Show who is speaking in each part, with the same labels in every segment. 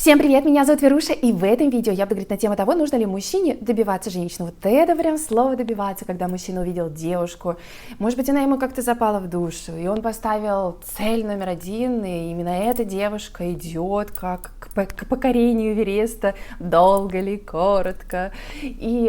Speaker 1: Всем привет, меня зовут Веруша, и в этом видео я буду говорить на тему того, нужно ли мужчине добиваться женщины. Вот это прям слово добиваться, когда мужчина увидел девушку, может быть, она ему как-то запала в душу, и он поставил цель номер один, и именно эта девушка идет как к покорению Эвереста, долго ли, коротко. И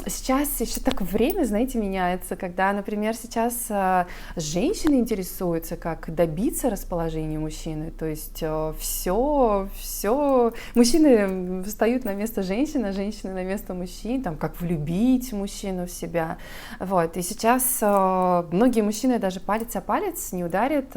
Speaker 1: сейчас еще так время, знаете, меняется, когда, например, сейчас женщины интересуются, как добиться расположения мужчины, то есть все, мужчины встают на место женщин, а женщины на место мужчин, там, как влюбить мужчину в себя, вот, и сейчас многие мужчины даже палец о палец не ударят,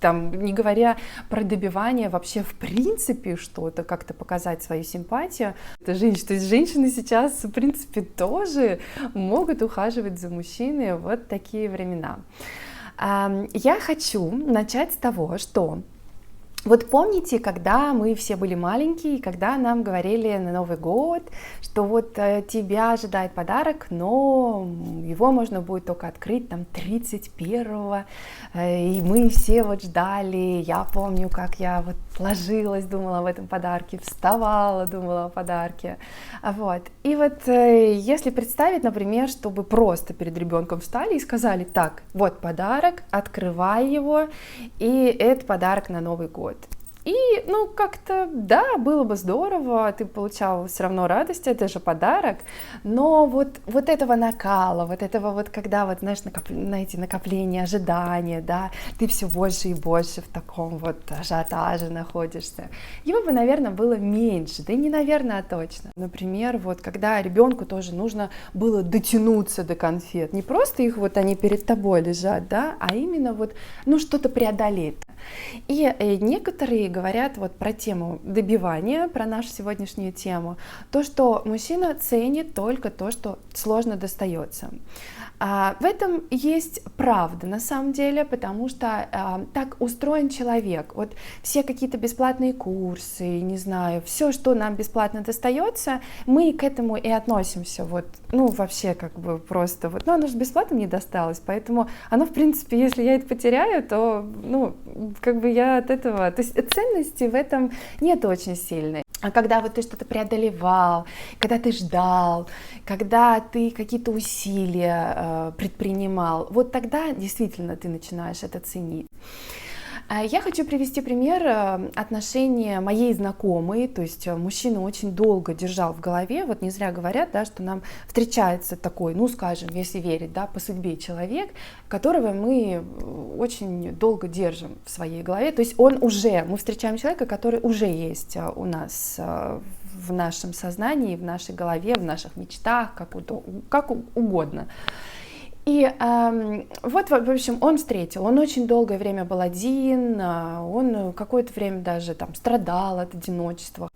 Speaker 1: там, не говоря про добивание вообще в принципе что-то, как-то показать свою симпатию, то есть женщины сейчас, в принципе, тоже могут ухаживать за мужчиной вот такие времена. Я хочу начать с того, что вот помните, когда мы все были маленькие, когда нам говорили на Новый год, что вот тебя ожидает подарок, но его можно будет только открыть там 31-го, и мы все вот ждали, я помню, как я вот ложилась, думала об этом подарке, вставала, думала о подарке, вот. И вот если представить, например, чтобы просто перед ребенком встали и сказали: так, вот подарок, открывай его, и это подарок на Новый год. И, ну, как-то, да, было бы здорово, ты получал все равно радость, это же подарок, но вот этого накала, вот этого вот, когда, вот, знаешь, знаете, накопление ожидания, да, ты все больше и больше в таком вот ажиотаже находишься, его бы, наверное, было меньше, да и не наверное, а точно. Например, вот, когда ребенку тоже нужно было дотянуться до конфет, не просто их вот они перед тобой лежат, да, а именно вот, ну, что-то преодолеть. И некоторые говорят вот про тему добивания, про нашу сегодняшнюю тему, то, что мужчина ценит только то, что сложно достается. В этом есть правда на самом деле, потому что так устроен человек. Вот все какие-то бесплатные курсы, не знаю, все, что нам бесплатно достается, мы к этому и относимся. Вот, ну, вообще как бы просто вот, ну, оно же бесплатно мне досталось, поэтому оно, в принципе, если я это потеряю, то, ну, как бы я от этого, то есть ценности в этом нет очень сильной. А когда вот ты что-то преодолевал, когда ты ждал, когда ты какие-то усилия предпринимал, вот тогда действительно ты начинаешь это ценить. Я хочу привести пример отношения моей знакомой, то есть мужчина очень долго держал в голове, вот не зря говорят, да, что нам встречается такой, ну, скажем, если верить, да, по судьбе человек, которого мы очень долго держим в своей голове, то есть мы встречаем человека, который уже есть у нас в нашем сознании, в нашей голове, в наших мечтах, как угодно. И вот, в общем, он встретил, он очень долгое время был один, он какое-то время даже там страдал от одиночества.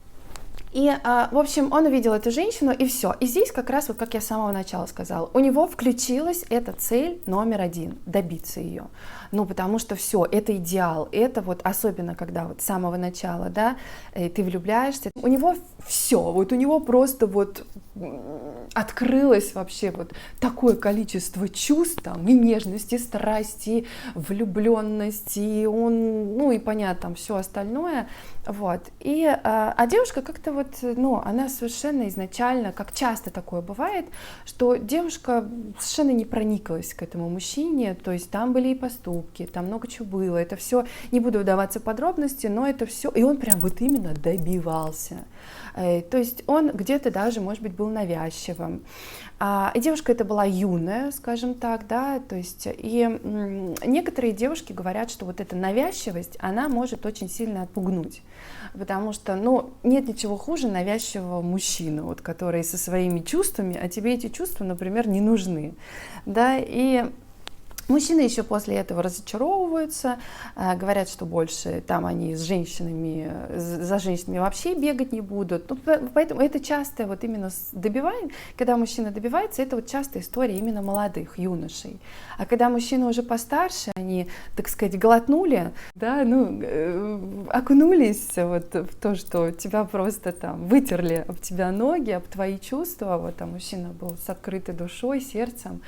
Speaker 1: И, в общем, он увидел эту женщину, и все. И здесь как раз, вот как я с самого начала сказала, у него включилась эта цель номер один — добиться ее. Ну, потому что все, это идеал, это вот особенно, когда вот с самого начала, да, ты влюбляешься, у него все, вот у него просто вот открылось вообще вот такое количество чувств, там, и нежности, и страсти, и влюбленности, и он, ну, и понятно, там, все остальное, вот. И, а девушка как-то вот, ну, она совершенно изначально, как часто такое бывает, что девушка совершенно не прониклась к этому мужчине, то есть там были и поступки, там много чего было, это все, не буду вдаваться в подробности, но это все, и он прям вот именно добивался. То есть он где-то даже, может быть, был навязчивым. И девушка эта была юная, скажем так, да, то есть, и некоторые девушки говорят, что вот эта навязчивость, она может очень сильно отпугнуть, потому что, ну, нет ничего хуже навязчивого мужчины, вот, который со своими чувствами, а тебе эти чувства, например, не нужны, да, и мужчины еще после этого разочаровываются, говорят, что больше там они за женщинами вообще бегать не будут. Ну, поэтому это часто вот именно когда мужчина добивается, это вот частая история именно молодых юношей. А когда мужчины уже постарше, они, так сказать, глотнули, да, ну, окунулись вот в то, что тебя просто там вытерли об тебя ноги, об твои чувства, вот, а мужчина был с открытой душой, сердцем,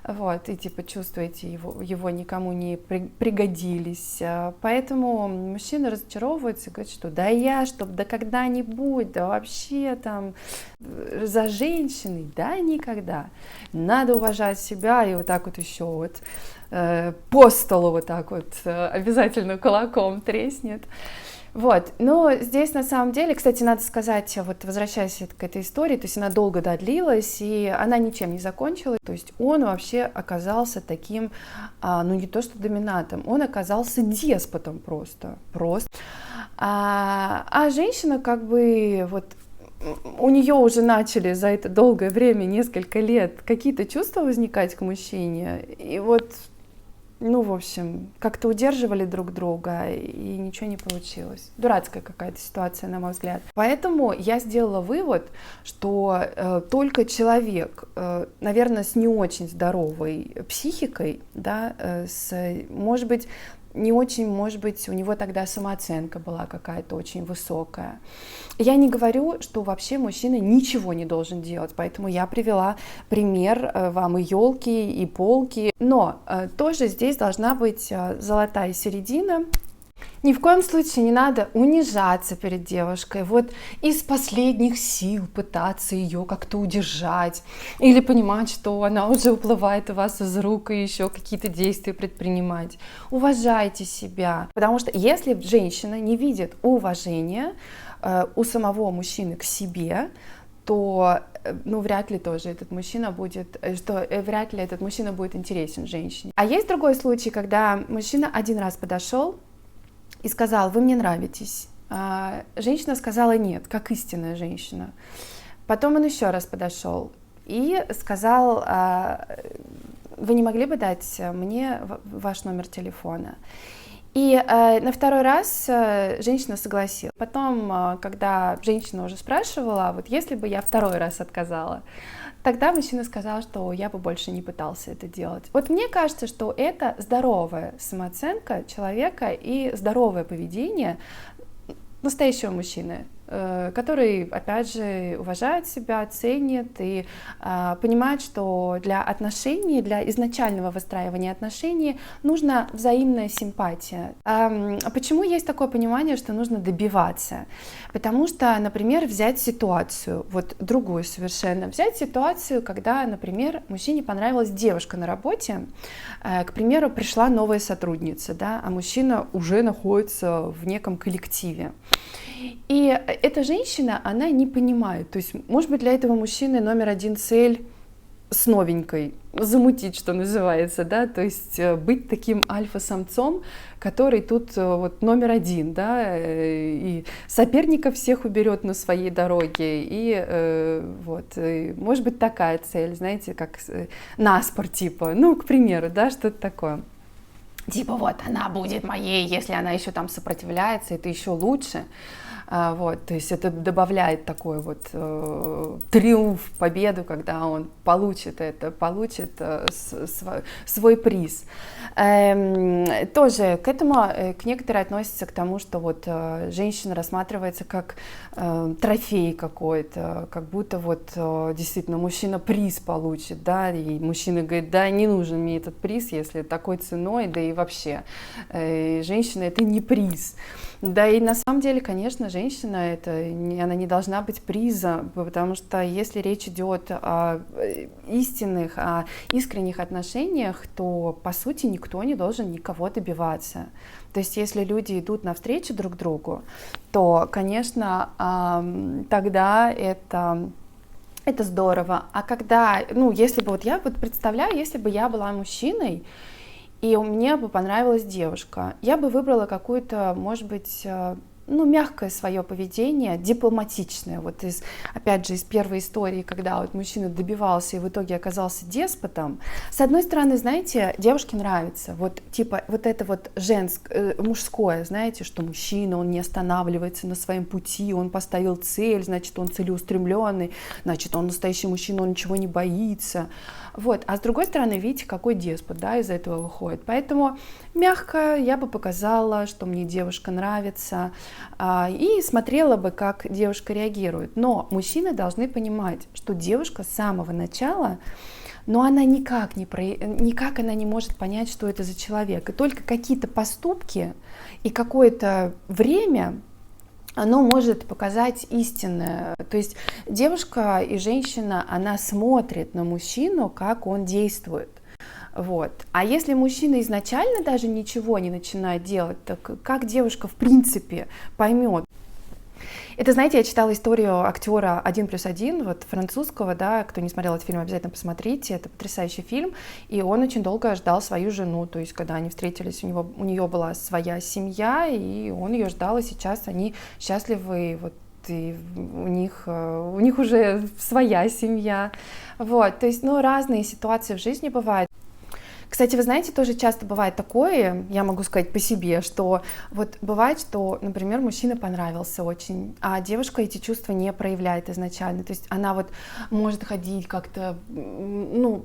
Speaker 1: вот, и типа чувствуете его никому не пригодились. Поэтому мужчины разочаровываются и говорят, что да когда-нибудь, да вообще там за женщиной, да никогда. Надо уважать себя, и вот так вот еще вот по столу вот так вот обязательно кулаком треснет. Вот, но здесь на самом деле, кстати, надо сказать, вот возвращаясь к этой истории, то есть она долго длилась, и она ничем не закончилась, то есть он вообще оказался таким, ну не то что доминантом, он оказался деспотом просто. А женщина как бы вот у нее уже начали за это долгое время, несколько лет, какие-то чувства возникать к мужчине, и вот, ну, в общем, как-то удерживали друг друга, и ничего не получилось. Дурацкая какая-то ситуация, на мой взгляд. Поэтому я сделала вывод, что только человек, наверное, с не очень здоровой психикой, да, может быть, не очень, может быть, у него тогда самооценка была какая-то очень высокая. Я не говорю, что вообще мужчина ничего не должен делать, поэтому я привела пример вам и елки, и полки, но тоже здесь должна быть золотая середина. Ни в коем случае не надо унижаться перед девушкой, вот из последних сил пытаться ее как-то удержать, или понимать, что она уже уплывает у вас из рук, и еще какие-то действия предпринимать. Уважайте себя, потому что если женщина не видит уважения у самого мужчины к себе, то, ну, вряд ли тоже этот мужчина будет, вряд ли этот мужчина будет интересен женщине. А есть другой случай, когда мужчина один раз подошел и сказал: вы мне нравитесь. Женщина сказала нет, как истинная женщина. Потом он еще раз подошел и сказал: вы не могли бы дать мне ваш номер телефона? И на второй раз женщина согласилась. Потом, когда женщина уже спрашивала, вот если бы я второй раз отказала, тогда мужчина сказал, что я бы больше не пытался это делать. Вот мне кажется, что это здоровая самооценка человека и здоровое поведение настоящего мужчины, который, опять же, уважает себя, ценит и понимает, что для отношений, для изначального выстраивания отношений нужна взаимная симпатия. Почему есть такое понимание, что нужно добиваться? Потому что, например, взять ситуацию, вот другую совершенно, взять ситуацию, когда, например, мужчине понравилась девушка на работе, к примеру, пришла новая сотрудница, да, а мужчина уже находится в неком коллективе. И эта женщина, она не понимает, то есть, может быть, для этого мужчины номер один цель с новенькой, замутить, что называется, да, то есть быть таким альфа-самцом, который тут вот номер один, да, и соперников всех уберет на своей дороге, и вот, и, может быть, такая цель, знаете, как наспор, типа, ну, к примеру, да, что-то такое. Типа вот она будет моей, если она еще там сопротивляется, это еще лучше. Вот, то есть это добавляет такой вот триумф, победу, когда он получит свой приз. Тоже к этому, к некоторые относятся к тому, что вот женщина рассматривается как трофей какой-то, как будто вот действительно мужчина приз получит, да, и мужчина говорит: да, не нужен мне этот приз, если такой ценой, да и вообще, женщина — это не приз. Да и на самом деле, конечно, женщина, она не должна быть призом, потому что если речь идет о истинных, о искренних отношениях, то, по сути, никто не должен никого добиваться. То есть если люди идут навстречу друг другу, то, конечно, тогда это здорово. А когда, ну, если бы вот я вот представляю, если бы я была мужчиной, и мне бы понравилась девушка, я бы выбрала какую-то, может быть, ну, мягкое свое поведение, дипломатичное. Вот опять же, из первой истории, когда вот мужчина добивался и в итоге оказался деспотом. С одной стороны, знаете, девушке нравится, вот типа вот это вот мужское, знаете, что мужчина, он не останавливается на своем пути, он поставил цель, значит, он целеустремленный, значит, он настоящий мужчина, он ничего не боится. Вот. А с другой стороны, видите, какой деспот, да, из этого выходит. Поэтому мягко я бы показала, что мне девушка нравится. и смотрела бы, как девушка реагирует. Но мужчины должны понимать, что девушка с самого начала, но она никак она не может понять, что это за человек. И только какие-то поступки и какое-то время оно может показать истинное. То есть девушка и женщина, она смотрит на мужчину, как он действует. Вот. А если мужчина изначально даже ничего не начинает делать, так как девушка в принципе поймет? Это, знаете, я читала историю актера «1+1», вот французского, да, кто не смотрел этот фильм, обязательно посмотрите, это потрясающий фильм, и он очень долго ждал свою жену, то есть когда они встретились, у нее была своя семья, и он ее ждал, и сейчас они счастливы, вот, и у них уже своя семья, вот, то есть, ну, разные ситуации в жизни бывают. Кстати, вы знаете, тоже часто бывает такое, я могу сказать по себе, что вот бывает, что, например, мужчина понравился очень, а девушка эти чувства не проявляет изначально. То есть она вот может ходить как-то, ну,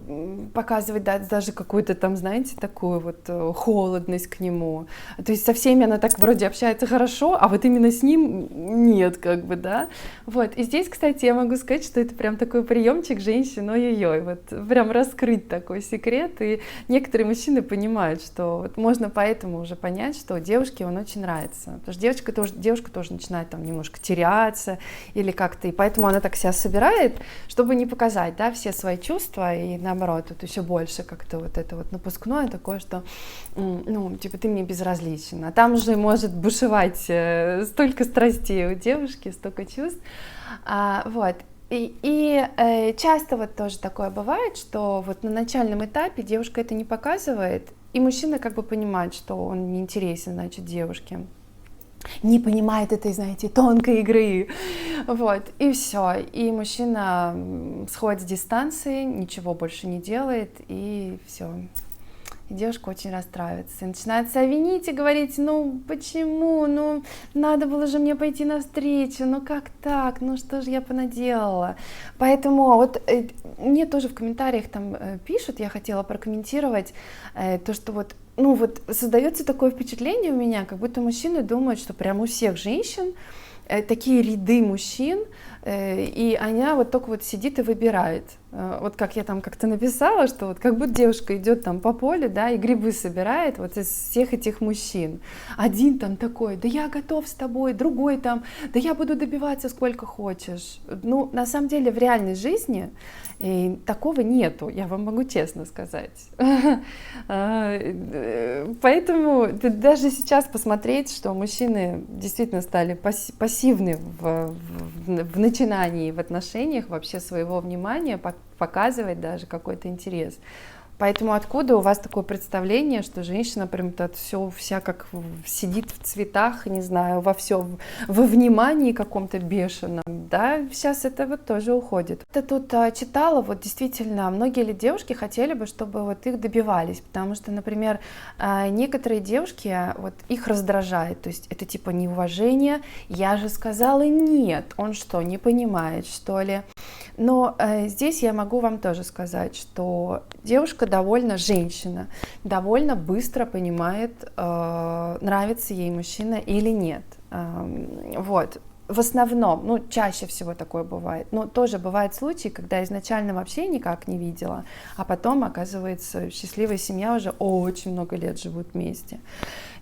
Speaker 1: показывать даже какую-то там, знаете, такую вот холодность к нему. То есть со всеми она так вроде общается хорошо, а вот именно с ним нет, как бы, да. Вот, и здесь, кстати, я могу сказать, что это прям такой приемчик женщин, ой-ой-ой, вот прям раскрыть такой секрет, и некоторые мужчины понимают, что вот можно поэтому уже понять, что девушке он очень нравится. Потому что девушка тоже начинает там немножко теряться или как-то, и поэтому она так себя собирает, чтобы не показать, да, все свои чувства, и наоборот, вот еще больше как-то вот это вот напускное такое, что, ну, типа, ты мне безразличен. А там уже может бушевать столько страстей у девушки, столько чувств. Вот. И часто вот тоже такое бывает, что вот на начальном этапе девушка это не показывает, и мужчина как бы понимает, что он не интересен, значит, девушке. Не понимает этой, знаете, тонкой игры. Вот, и все. И мужчина сходит с дистанции, ничего больше не делает, и все. И девушка очень расстраивается, и начинает себя винить и говорить, ну почему, ну надо было же мне пойти навстречу, ну как так, ну что же я понаделала. Поэтому вот мне тоже в комментариях там пишут, я хотела прокомментировать то, что вот, ну вот создается такое впечатление у меня, как будто мужчины думают, что прям у всех женщин такие ряды мужчин, и она вот только вот сидит и выбирает. Вот как я там как-то написала, что вот как будто девушка идет там по полю, да, и грибы собирает вот из всех этих мужчин. Один там такой, да я готов с тобой, другой там, да я буду добиваться сколько хочешь. Ну, на самом деле в реальной жизни такого нету, я вам могу честно сказать. Поэтому даже сейчас посмотреть, что мужчины действительно стали пассивны в начинании, в отношениях вообще своего внимания, показывать даже какой-то интерес. Поэтому откуда у вас такое представление, что женщина прям вся как сидит в цветах, не знаю, во внимании каком-то бешеном, да, сейчас это вот тоже уходит. Я тут читала, вот действительно, многие ли девушки хотели бы, чтобы вот их добивались, потому что, например, некоторые девушки, вот их раздражает, то есть это типа неуважение, я же сказала нет, он что, не понимает, что ли? Но здесь я могу вам тоже сказать, что женщина довольно быстро понимает, нравится ей мужчина или нет. Вот. В основном, ну, чаще всего такое бывает. Но тоже бывают случаи, когда изначально вообще никак не видела, а потом, оказывается, счастливая семья уже очень много лет живут вместе.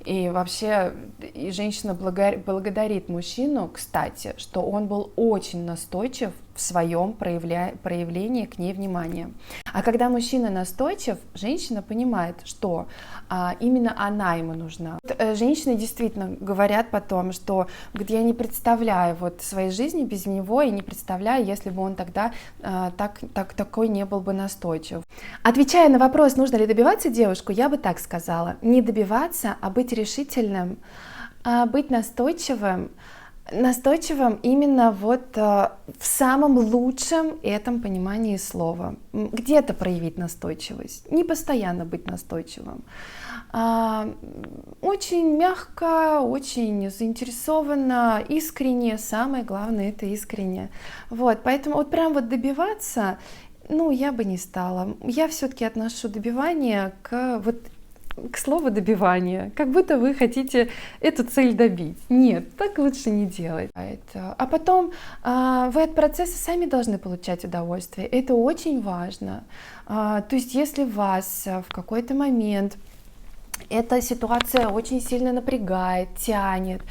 Speaker 1: И вообще, и женщина благодарит мужчину, кстати, что он был очень настойчив в своем проявлении к ней внимания. А когда мужчина настойчив, женщина понимает, что именно она ему нужна. Женщины действительно говорят потом, что я не представляю вот своей жизни без него, и не представляю, если бы он тогда такой не был бы настойчив. Отвечая на вопрос, нужно ли добиваться девушку, я бы так сказала: не добиваться, а быть решительным, быть настойчивым именно вот в самом лучшем этом понимании слова. Где-то проявить настойчивость, не постоянно быть настойчивым. Очень мягко, очень заинтересованно, искренне, самое главное это искренне. Вот, поэтому вот прям вот добиваться, ну, я бы не стала. Я все-таки отношу добивание к вот к слову добивания, как будто вы хотите эту цель добить. Нет, так лучше не делать. А потом вы от процесса сами должны получать удовольствие. Это очень важно. То есть если вас в какой-то момент эта ситуация очень сильно напрягает, тянет,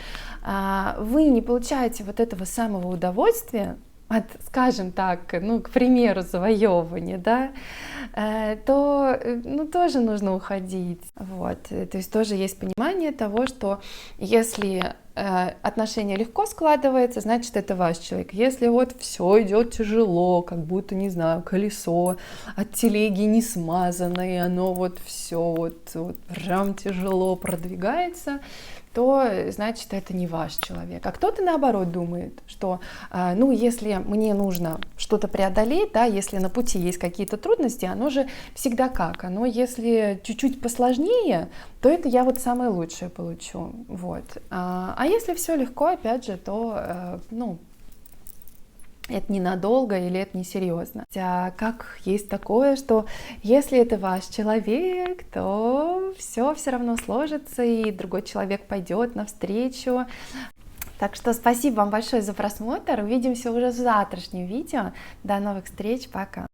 Speaker 1: вы не получаете вот этого самого удовольствия от, скажем так, ну, к примеру, завоевывания, да, то, ну, тоже нужно уходить. Вот. То есть тоже есть понимание того, что если отношения легко складывается, значит, это ваш человек. Если вот все идет тяжело, как будто, не знаю, колесо от телеги не смазано, и оно вот все вот прям тяжело продвигается, то, значит, это не ваш человек. А кто-то, наоборот, думает, что, ну, если мне нужно что-то преодолеть, да, если на пути есть какие-то трудности, оно же всегда как? Оно, если чуть-чуть посложнее, то это я вот самое лучшее получу. Вот. А если все легко, опять же, то, ну, это ненадолго или это несерьезно. А как есть такое, что если это ваш человек, то все равно сложится, и другой человек пойдет навстречу. Так что спасибо вам большое за просмотр. Увидимся уже в завтрашнем видео. До новых встреч. Пока.